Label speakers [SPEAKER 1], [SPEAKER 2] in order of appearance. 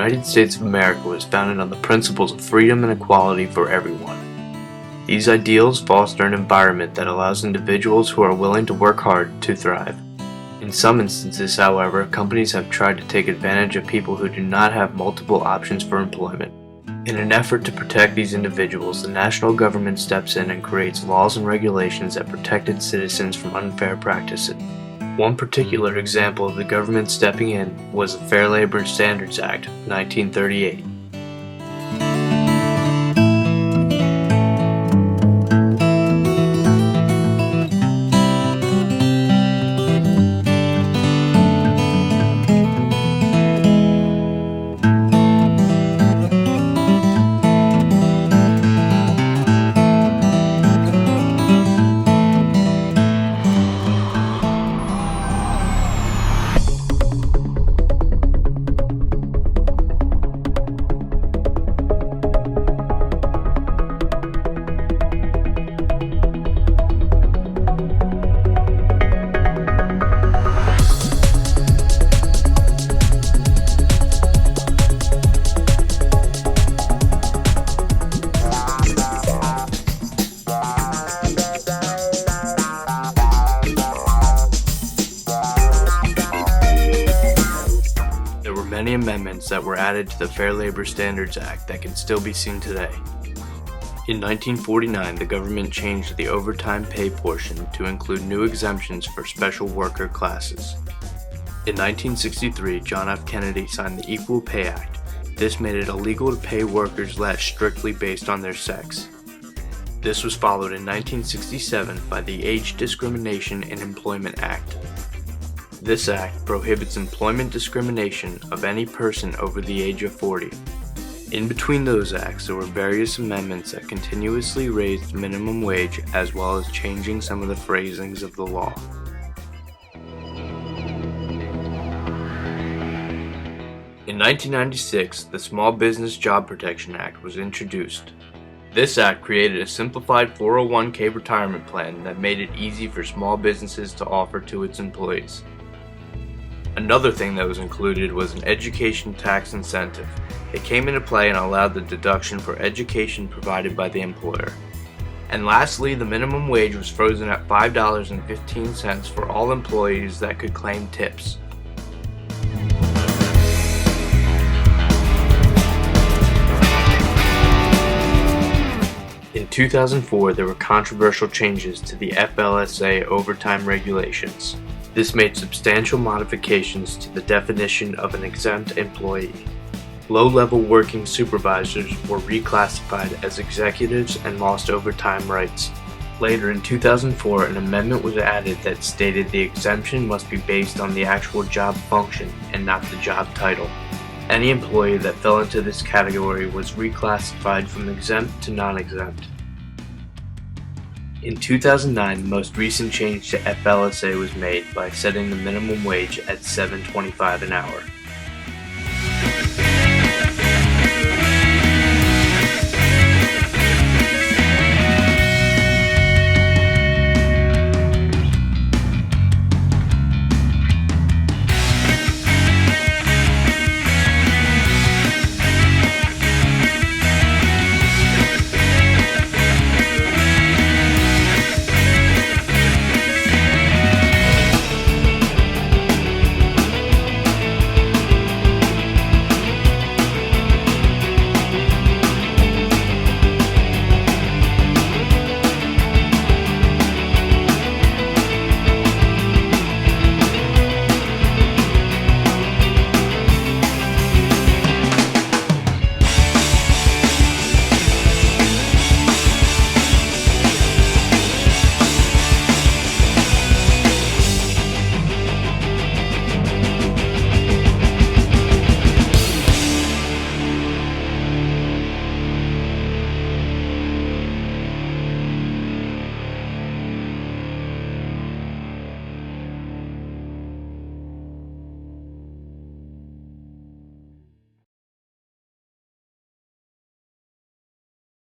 [SPEAKER 1] United States of America was founded on the principles of freedom and equality for everyone. These ideals foster an environment that allows individuals who are willing to work hard to thrive. In some instances, however, companies have tried to take advantage of people who do not have multiple options for employment. In an effort to protect these individuals, the national government steps in and creates laws and regulations that protect its citizens from unfair practices. One particular example of the government stepping in was the Fair Labor Standards Act of 1938. Many amendments that were added to the Fair Labor Standards Act that can still be seen today. In 1949, the government changed the overtime pay portion to include new exemptions for special worker classes. In 1963, John F. Kennedy signed the Equal Pay Act. This made it illegal to pay workers less strictly based on their sex. This was followed in 1967 by the Age Discrimination in Employment Act. This act prohibits employment discrimination of any person over the age of 40. In between those acts, there were various amendments that continuously raised the minimum wage as well as changing some of the phrasings of the law. In 1996, the Small Business Job Protection Act was introduced. This act created a simplified 401k retirement plan that made it easy for small businesses to offer to its employees. Another thing that was included was an education tax incentive. It came into play and allowed the deduction for education provided by the employer. And lastly, the minimum wage was frozen at $5.15 for all employees that could claim tips. In 2004, there were controversial changes to the FLSA overtime regulations. This made substantial modifications to the definition of an exempt employee. Low-level working supervisors were reclassified as executives and lost overtime rights. Later in 2004, an amendment was added that stated the exemption must be based on the actual job function and not the job title. Any employee that fell into this category was reclassified from exempt to non-exempt. In 2009, the most recent change to FLSA was made by setting the minimum wage at $7.25 an hour.